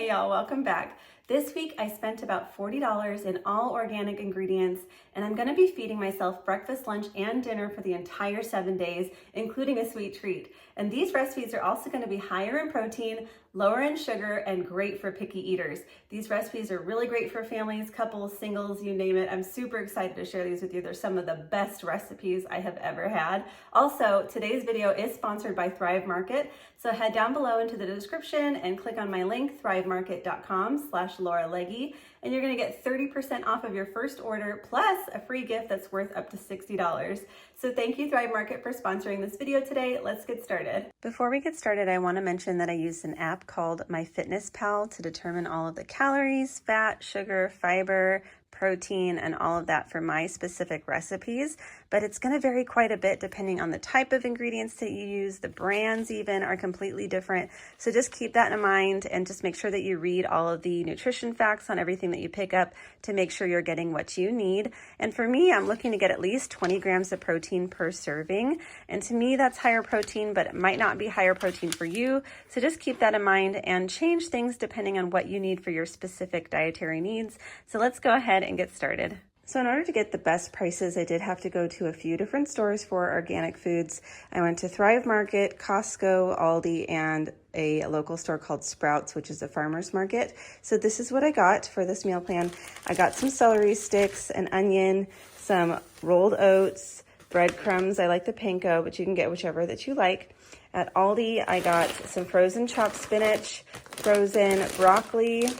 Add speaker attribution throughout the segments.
Speaker 1: Hey y'all, welcome back. This week I spent about $40 in all organic ingredients, and I'm gonna be feeding myself breakfast, lunch, and dinner for the entire 7 days, including a sweet treat. And these recipes are also gonna be higher in protein, lower in sugar, and great for picky eaters. These recipes are really great for families, couples, singles, you name it. I'm super excited to share these with you. They're some of the best recipes I have ever had. Also, today's video is sponsored by Thrive Market, so head down below into the description and click on my link, thrivemarket.com/Laura Legge, and you're gonna get 30% off of your first order, plus a free gift that's worth up to $60. So thank you, Thrive Market, for sponsoring this video today. Let's get started. Before we get started, I wanna mention that I use an app called MyFitnessPal to determine all of the calories, fat, sugar, fiber, protein, and all of that for my specific recipes, but it's going to vary quite a bit depending on the type of ingredients that you use. The brands even are completely different, so just keep that in mind and just make sure that you read all of the nutrition facts on everything that you pick up to make sure you're getting what you need. And for me, I'm looking to get at least 20 grams of protein per serving, and to me that's higher protein, but it might not be higher protein for you, so just keep that in mind and change things depending on what you need for your specific dietary needs. So let's go ahead and get started. So in order to get the best prices, I did have to go to a few different stores for organic foods. I went to Thrive Market, Costco, Aldi, and a local store called Sprouts, which is a farmer's market. So this is what I got for this meal plan. I got some celery sticks, an onion, some rolled oats, breadcrumbs. I like the panko, but you can get whichever that you like. At Aldi, I got some frozen chopped spinach, frozen broccoli,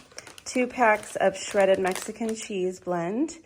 Speaker 1: 2 packs of shredded Mexican cheese blend.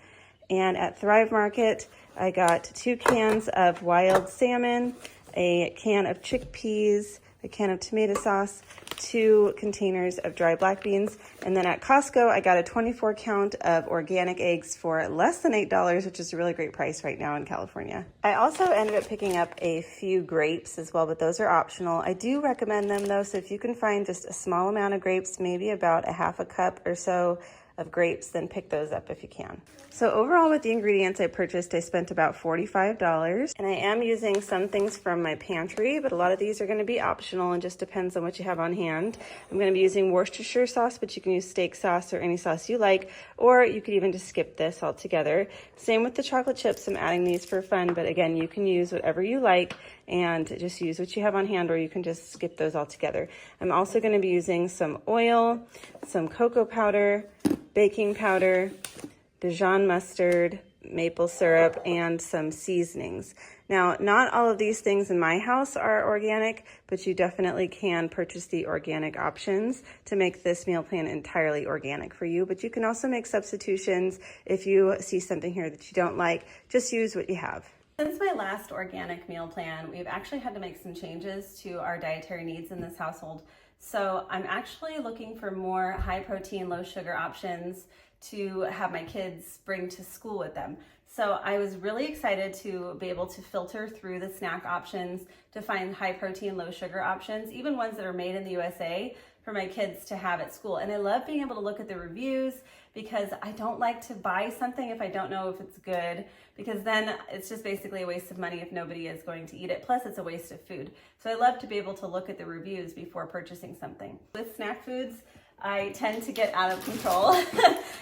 Speaker 1: And at Thrive Market, I got 2 cans of wild salmon, a can of chickpeas, a can of tomato sauce, 2 containers of dry black beans. And then at Costco, I got a 24 count of organic eggs for less than $8, which is a really great price right now in California. I also ended up picking up a few grapes as well, but those are optional. I do recommend them though, so if you can find just a small amount of grapes, maybe about a half a cup or so of grapes, then pick those up if you can. So overall with the ingredients I purchased, I spent about $45, and I am using some things from my pantry, but a lot of these are going to be optional and just depends on what you have on hand. I'm going to be using Worcestershire sauce, but you can use steak sauce or any sauce you like, or you could even just skip this altogether. Same with the chocolate chips. I'm adding these for fun, but again, you can use whatever you like and just use what you have on hand, or you can just skip those altogether. I'm also going to be using some oil, some cocoa powder, baking powder, Dijon mustard, maple syrup, and some seasonings. Now, not all of these things in my house are organic, but you definitely can purchase the organic options to make this meal plan entirely organic for you. But you can also make substitutions if you see something here that you don't like. Just use what you have. Since my last organic meal plan, we've actually had to make some changes to our dietary needs in this household. So I'm actually looking for more high protein, low sugar options to have my kids bring to school with them. So I was really excited to be able to filter through the snack options to find high protein, low sugar options, even ones that are made in the USA for my kids to have at school. And I love being able to look at the reviews because I don't like to buy something if I don't know if it's good, because then it's just basically a waste of money if nobody is going to eat it. Plus it's a waste of food. So I love to be able to look at the reviews before purchasing something. With snack foods, I tend to get out of control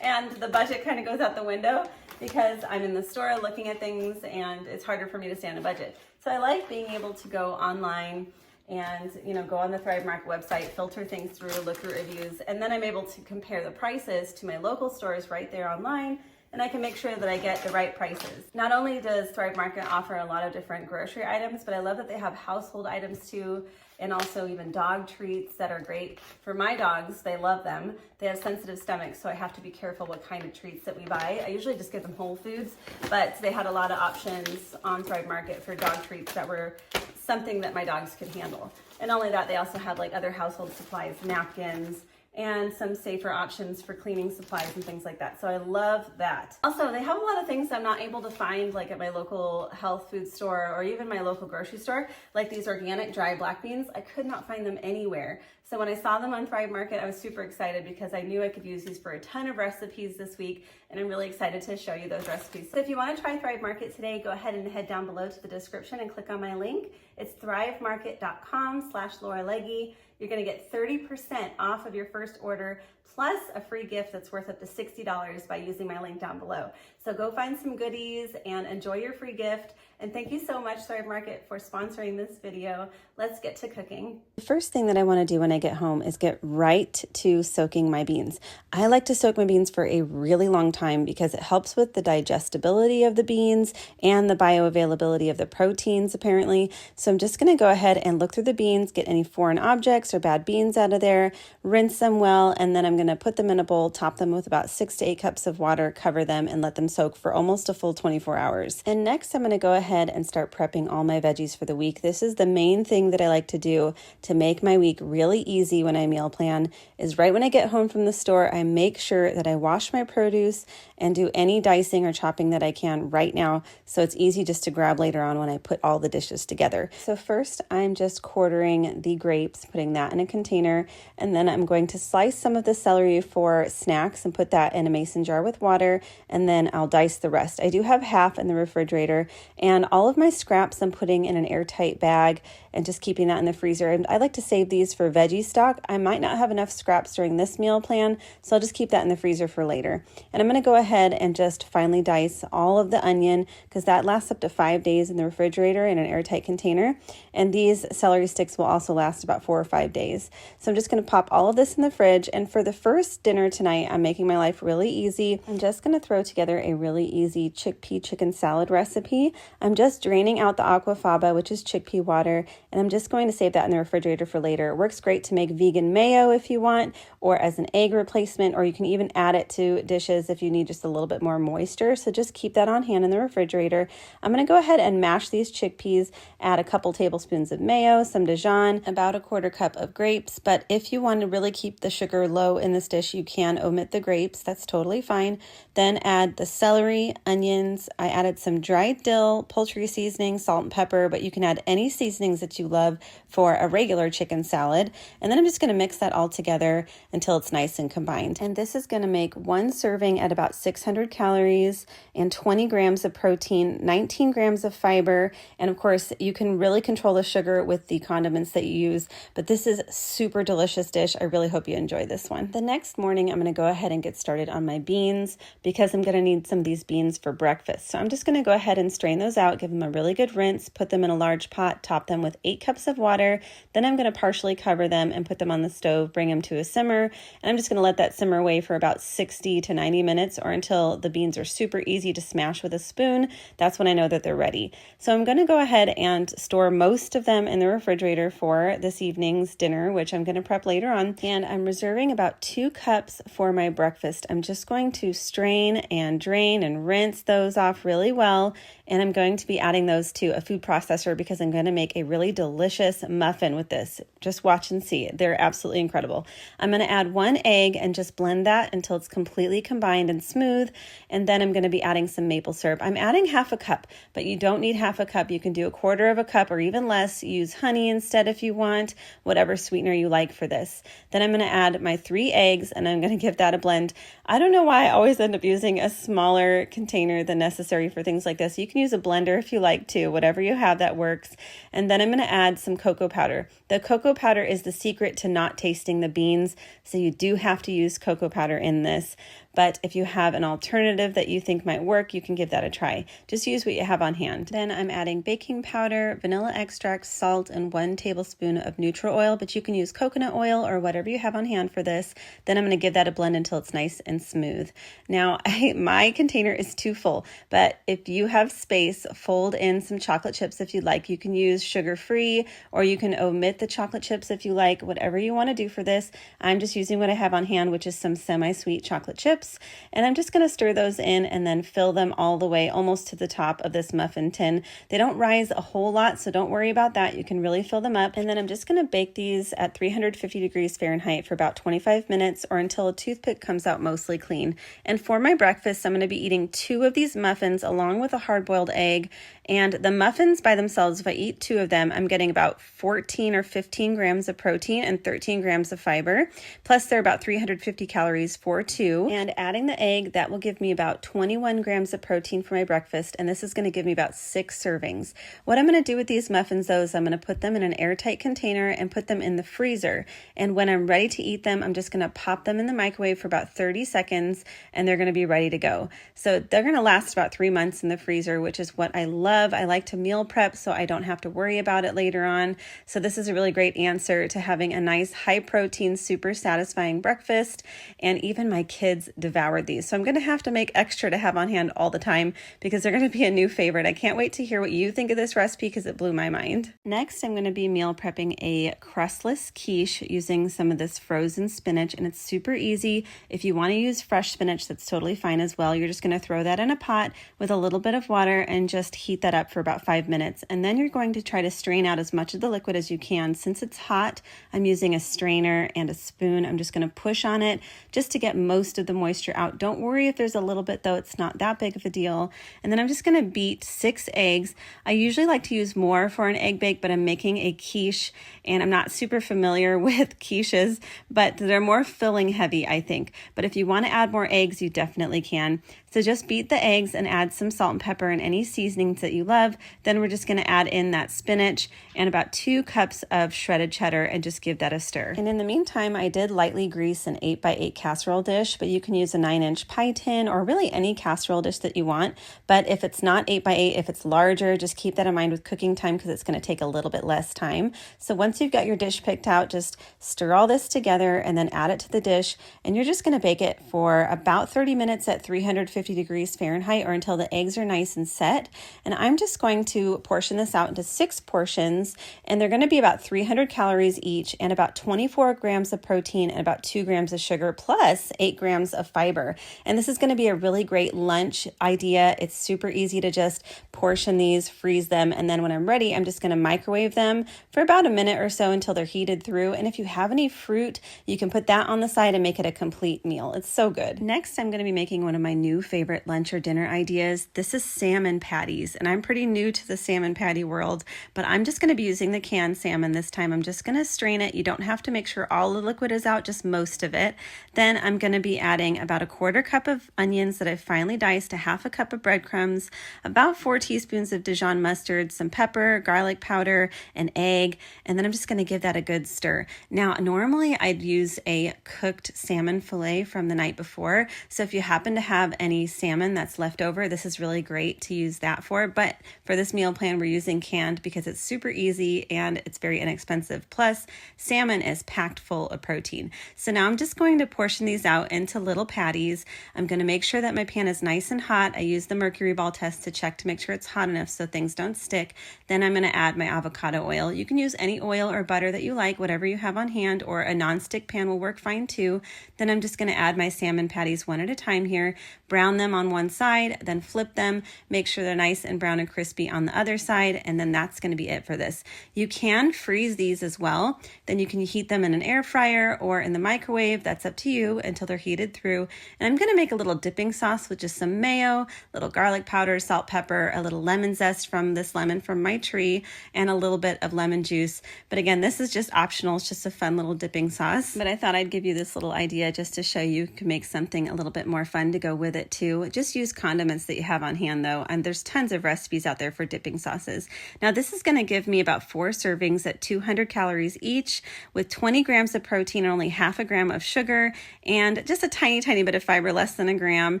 Speaker 1: and the budget kind of goes out the window because I'm in the store looking at things and it's harder for me to stay on a budget. So I like being able to go online and go on the Thrive Market website, filter things through, look through reviews, and then I'm able to compare the prices to my local stores right there online, and I can make sure that I get the right prices. Not only does Thrive Market offer a lot of different grocery items, but I love that they have household items too, and also even dog treats that are great for my dogs. They love them. They have sensitive stomachs, so I have to be careful what kind of treats that we buy. I usually just give them whole foods, but they had a lot of options on Thrive Market for dog treats that were something that my dogs could handle. And not only that, they also had like other household supplies, napkins, and some safer options for cleaning supplies and things like that. So I love that. Also, they have a lot of things I'm not able to find like at my local health food store or even my local grocery store, like these organic dry black beans. I could not find them anywhere. So when I saw them on Thrive Market, I was super excited because I knew I could use these for a ton of recipes this week, and I'm really excited to show you those recipes. So if you want to try Thrive Market today, go ahead and head down below to the description and click on my link. It's thrivemarket.com/Laura Legge. you're gonna get 30% off of your first order, plus a free gift that's worth up to $60 by using my link down below. So go find some goodies and enjoy your free gift. And thank you so much, Thrive Market, for sponsoring this video. Let's get to cooking. The first thing that I want to do when I get home is get right to soaking my beans. I like to soak my beans for a really long time because it helps with the digestibility of the beans and the bioavailability of the proteins, apparently. So I'm just going to go ahead and look through the beans, get any foreign objects or bad beans out of there, rinse them well, and then I'm going to put them in a bowl, top them with about 6 to 8 cups of water, cover them, and let them soak for almost a full 24 hours. And next, I'm going to go ahead and start prepping all my veggies for the week. This is the main thing that I like to do to make my week really easy when I meal plan, is right when I get home from the store, I make sure that I wash my produce and do any dicing or chopping that I can right now, so it's easy just to grab later on when I put all the dishes together. So first, I'm just quartering the grapes, putting that in a container, and then I'm going to slice some of the celery for snacks and put that in a mason jar with water, and then I'll dice the rest. I do have half in the refrigerator, and all of my scraps I'm putting in an airtight bag and just keeping that in the freezer. And I like to save these for veggie stock. I might not have enough scraps during this meal plan, so I'll just keep that in the freezer for later. And I'm going to go ahead and just finely dice all of the onion, because that lasts up to 5 days in the refrigerator in an airtight container. And these celery sticks will also last about 4 or 5 days. So I'm just going to pop all of this in the fridge. And for the first dinner tonight, I'm making my life really easy. I'm just going to throw together a really easy chickpea chicken salad recipe. I'm just draining out the aquafaba, which is chickpea water, and I'm just going to save that in the refrigerator for later. It works great to make vegan mayo if you want, or as an egg replacement, or you can even add it to dishes if you need just a little bit more moisture. So just keep that on hand in the refrigerator. I'm going to go ahead and mash these chickpeas, add a couple tablespoons of mayo, some Dijon, about a 1/4 cup of grapes. But if you want to really keep the sugar low in this dish, you can omit the grapes. That's totally fine. Then add the celery, onions. I added some dried dill, poultry seasoning, salt and pepper, but you can add any seasonings that you love for a regular chicken salad. And then I'm just going to mix that all together until it's nice and combined. And this is going to make 1 serving at about 600 calories and 20 grams of protein, 19 grams of fiber. And of course, you can really control the sugar with the condiments that you use, but this is a super delicious dish. I really hope you enjoy this one. The next morning, I'm going to go ahead and get started on my beans, because I'm going to need some of these beans for breakfast. So I'm just going to go ahead and strain those out, give them a really good rinse, put them in a large pot, top them with 8 cups of water. Then I'm going to partially cover them and put them on the stove, bring them to a simmer. And I'm just going to let that simmer away for about 60 to 90 minutes, or until the beans are super easy to smash with a spoon. That's when I know that they're ready. So I'm going to go ahead and store most of them in the refrigerator for this evening's dinner, which I'm going to prep later on. And I'm reserving about 2 cups for my breakfast. I'm just going to strain and drain and rinse those off really well. And I'm going to be adding those to a food processor, because I'm going to make a really delicious muffin with this. Just watch and see. They're absolutely incredible. I'm going to add 1 egg and just blend that until it's completely combined and smooth. And then I'm going to be adding some maple syrup. I'm adding 1/2 cup, but you don't need 1/2 cup. You can do 1/4 cup or even less. Use honey instead if you want, whatever sweetener you like for this. Then I'm going to add my 3 eggs, and I'm going to give that a blend. I don't know why I always end up using a smaller container than necessary for things like this. You can use a blender if you like to, whatever you have that works. And then I'm going to add some cocoa powder. The cocoa powder is the secret to not tasting the beans, so you do have to use cocoa powder in this. But if you have an alternative that you think might work, you can give that a try. Just use what you have on hand. Then I'm adding baking powder, vanilla extract, salt, and 1 tablespoon of neutral oil, but you can use coconut oil or whatever you have on hand for this. Then I'm going to give that a blend until it's nice and smooth. Now, my container is too full, but if you have space, fold in some chocolate chips if you'd like. You can use sugar-free, or you can omit the chocolate chips if you like, whatever you want to do for this. I'm just using what I have on hand, which is some semi-sweet chocolate chips. And I'm just going to stir those in and then fill them all the way almost to the top of this muffin tin. They don't rise a whole lot, so don't worry about that. You can really fill them up. And then I'm just going to bake these at 350 degrees Fahrenheit for about 25 minutes, or until a toothpick comes out mostly clean. And for my breakfast, I'm going to be eating 2 of these muffins along with a hard-boiled egg. And the muffins by themselves, if I eat 2 of them, I'm getting about 14 or 15 grams of protein and 13 grams of fiber. Plus, they're about 350 calories for 2. And adding the egg, that will give me about 21 grams of protein for my breakfast. And this is going to give me about 6 servings. What I'm going to do with these muffins, though, is I'm going to put them in an airtight container and put them in the freezer. And when I'm ready to eat them, I'm just going to pop them in the microwave for about 30 seconds, and they're going to be ready to go. So they're going to last about 3 months in the freezer, which is what I love. I like to meal prep so I don't have to worry about it later on. So this is a really great answer to having a nice high protein, super satisfying breakfast. And even my kids devoured these. So I'm going to have to make extra to have on hand all the time because they're going to be a new favorite. I can't wait to hear what you think of this recipe because it blew my mind. Next, I'm going to be meal prepping a crustless quiche using some of this frozen spinach, and it's super easy. If you want to use fresh spinach, that's totally fine as well. You're just going to throw that in a pot with a little bit of water and just heat that up for about 5 minutes. And then you're going to try to strain out as much of the liquid as you can. Since it's hot, I'm using a strainer and a spoon. I'm just going to push on it just to get most of the moisture out. Don't worry if there's a little bit, though. It's not that big of a deal. And then I'm just going to beat 6 eggs. I usually like to use more for an egg bake, but I'm making a quiche and I'm not super familiar with quiches, but they're more filling heavy, I think. But if you want to add more eggs, you definitely can. So just beat the eggs and add some salt and pepper and any seasonings that you love. Then we're just going to add in that spinach and about 2 cups of shredded cheddar and just give that a stir. And in the meantime, I did lightly grease an 8x8 casserole dish, but you can use a 9-inch pie tin or really any casserole dish that you want. But if it's not 8x8, if it's larger, just keep that in mind with cooking time because it's going to take a little bit less time. So once you've got your dish picked out, just stir all this together and then add it to the dish. And you're just going to bake it for about 30 minutes at 350 degrees Fahrenheit or until the eggs are nice and set. And I'm just going to portion this out into 6 portions, and they're going to be about 300 calories each and about 24 grams of protein and about 2 grams of sugar plus 8 grams of fiber. And this is going to be a really great lunch idea. It's super easy to just portion these, freeze them, and then when I'm ready, I'm just going to microwave them for about a minute or so until they're heated through. And if you have any fruit, you can put that on the side and make it a complete meal. It's so good. Next, I'm going to be making one of my new favorite lunch or dinner ideas. This is salmon patties, and I'm pretty new to the salmon patty world, but I'm just going to be using the canned salmon this time. I'm just going to strain it. You don't have to make sure all the liquid is out, just most of it. Then I'm going to be adding about a 1/4 cup of onions that I've finely diced, a 1/2 cup of breadcrumbs, about 4 teaspoons of Dijon mustard, some pepper, garlic powder, an egg, and then I'm just going to give that a good stir. Now, normally I'd use a cooked salmon fillet from the night before, so if you happen to have any salmon that's left over, this is really great to use that for. But for this meal plan, we're using canned because it's super easy and it's very inexpensive. Plus, salmon is packed full of protein. So now I'm just going to portion these out into little patties. I'm going to make sure that my pan is nice and hot. I use the mercury ball test to check to make sure it's hot enough so things don't stick. Then I'm going to add my avocado oil. You can use any oil or butter that you like, whatever you have on hand, or a nonstick pan will work fine too. Then I'm just going to add my salmon patties one at a time here, brown them on one side, then flip them, make sure they're nice and brown and crispy on the other side, and then that's going to be it for this. You can freeze these as well. Then you can heat them in an air fryer or in the microwave. That's up to you until they're heated through. And I'm going to make a little dipping sauce with just some mayo, little garlic powder, salt, pepper, a little lemon zest from this lemon from my tree, and a little bit of lemon juice. But again, this is just optional. It's just a fun little dipping sauce. But I thought I'd give you this little idea just to show you can make something a little bit more fun to go with it too. Just use condiments that you have on hand though, and there's tons of recipes out there for dipping sauces. Now this is going to give me about 4 servings at 200 calories each with 20 grams of protein and only 1/2 gram of sugar and just a tiny bit of fiber, less than a gram.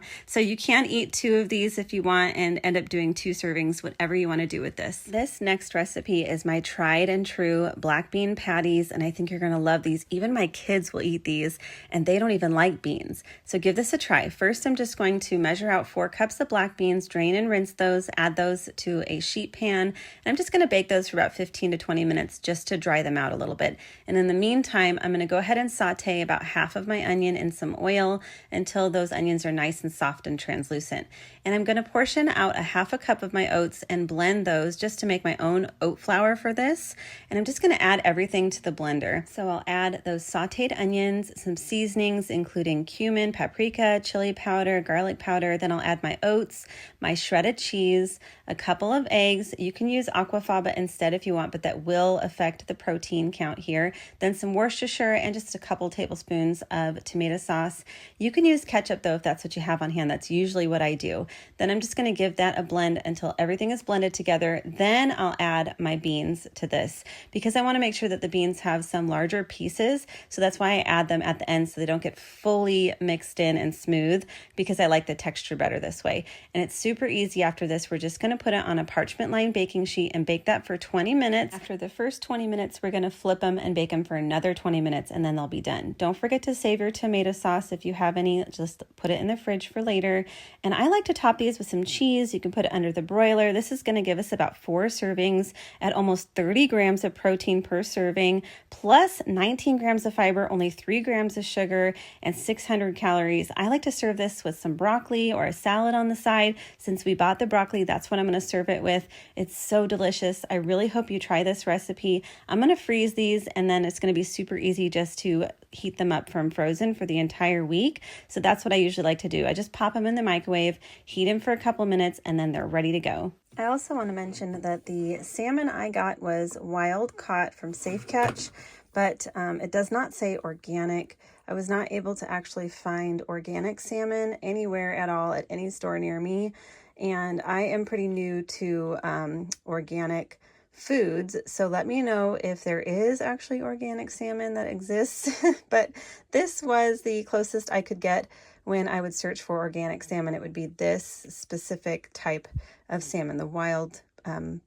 Speaker 1: So you can eat 2 of these if you want and end up doing 2 servings, whatever you want to do with this. This next recipe is my tried and true black bean patties, and I think you're going to love these. Even my kids will eat these, and they don't even like beans. So give this a try. First, I'm just going to measure out 4 cups of black beans, drain and rinse those, add those to a sheet pan, and I'm just going to bake those for about 15 to 20 minutes just to dry them out a little bit. And in the meantime, I'm going to go ahead and saute about half of my onion in some oil until those onions are nice and soft and translucent. And I'm going to portion out a 1/2 cup of my oats and blend those just to make my own oat flour for this. And I'm just going to add everything to the blender. So I'll add those sauteed onions, some seasonings, including cumin, paprika, chili powder, garlic powder. Then I'll add my oats, my shredded cheese, a couple of eggs. You can use aquafaba instead if you want, but that will affect the protein count here. Then some Worcestershire and just a couple tablespoons of tomato sauce. You can use ketchup though if that's what you have on hand. That's usually what I do. Then I'm just going to give that a blend until everything is blended together. Then I'll add my beans to this because I want to make sure that the beans have some larger pieces. So that's why I add them at the end so they don't get fully mixed in and smooth, because I like the texture better this way. And it's super easy after this. We're just going to put it on a parchment lined baking sheet and bake that for 20 minutes. After the first 20 minutes, we're going to flip them and bake them for another 20 minutes and then they'll be done. Don't forget to save your tomato sauce if you have any. Just put it in the fridge for later. And I like to top these with some cheese. You can put it under the broiler. This is going to give us about 4 servings at almost 30 grams of protein per serving, plus 19 grams of fiber, only 3 grams of sugar, and 600 calories. I like to serve this with some broccoli or a salad on the side. Since we bought the broccoli, that's what I'm going to serve it with. It's so delicious. I really hope you try this recipe. I'm going to freeze these and then it's going to be super easy just to heat them up from frozen for the entire week. So that's what I usually like to do. I just pop them in the microwave, heat them for a couple minutes, and then they're ready to go. I also want to mention that the salmon I got was wild caught from Safe Catch, but it does not say organic. I was not able to actually find organic salmon anywhere at all at any store near me. And I am pretty new to organic foods, so let me know if there is actually organic salmon that exists. But this was the closest I could get when I would search for organic salmon. It would be this specific type of salmon, the wild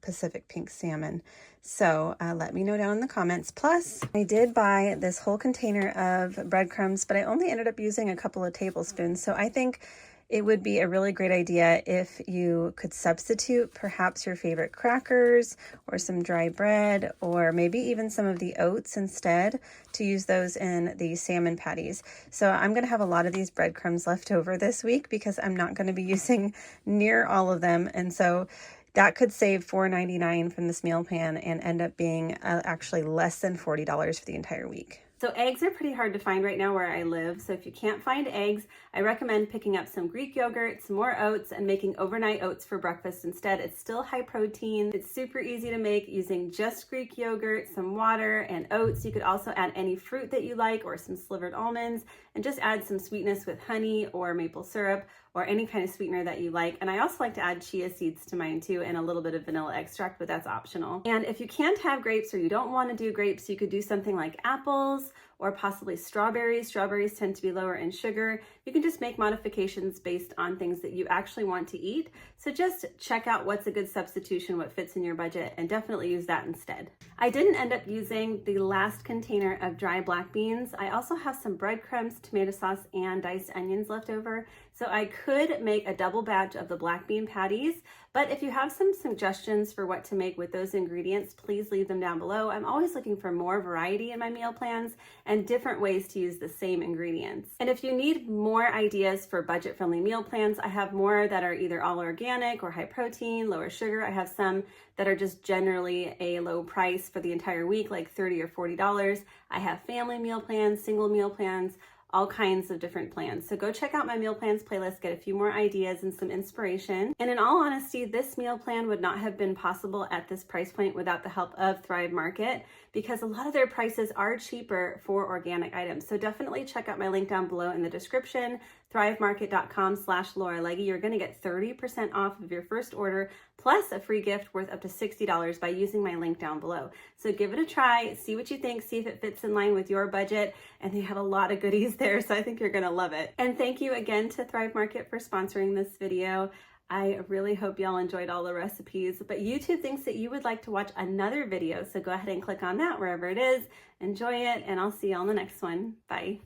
Speaker 1: Pacific pink salmon. So let me know down in the comments. Plus, I did buy this whole container of breadcrumbs, but I only ended up using a couple of tablespoons. So I think it would be a really great idea if you could substitute perhaps your favorite crackers or some dry bread, or maybe even some of the oats instead, to use those in the salmon patties. So I'm going to have a lot of these breadcrumbs left over this week because I'm not going to be using near all of them. And so that could save $4.99 from this meal plan and end up being actually less than $40 for the entire week. So eggs are pretty hard to find right now where I live. So if you can't find eggs, I recommend picking up some Greek yogurt, some more oats, and making overnight oats for breakfast instead. It's still high protein. It's super easy to make using just Greek yogurt, some water, and oats. You could also add any fruit that you like or some slivered almonds, and just add some sweetness with honey or maple syrup or any kind of sweetener that you like. And I also like to add chia seeds to mine too, and a little bit of vanilla extract, but that's optional. And if you can't have grapes or you don't want to do grapes, you could do something like apples or possibly strawberries. Strawberries tend to be lower in sugar. You can just make modifications based on things that you actually want to eat. So just check out what's a good substitution, what fits in your budget, and definitely use that instead. I didn't end up using the last container of dry black beans. I also have some breadcrumbs, tomato sauce, and diced onions left over. So I could make a double batch of the black bean patties, but if you have some suggestions for what to make with those ingredients, please leave them down below. I'm always looking for more variety in my meal plans and different ways to use the same ingredients. And if you need more ideas for budget-friendly meal plans, I have more that are either all organic or high protein, lower sugar. I have some that are just generally a low price for the entire week, like $30 or $40. I have family meal plans, single meal plans, all kinds of different plans. So go check out my meal plans playlist, get a few more ideas and some inspiration. And in all honesty, this meal plan would not have been possible at this price point without the help of Thrive Market, because a lot of their prices are cheaper for organic items. So definitely check out my link down below in the description, thrivemarket.com/Laura Legge. You're gonna get 30% off of your first order, plus a free gift worth up to $60 by using my link down below. So give it a try, see what you think, see if it fits in line with your budget, and they have a lot of goodies there, so I think you're gonna love it. And thank you again to Thrive Market for sponsoring this video. I really hope y'all enjoyed all the recipes, but YouTube thinks that you would like to watch another video, so go ahead and click on that wherever it is, enjoy it, and I'll see y'all in the next one. Bye.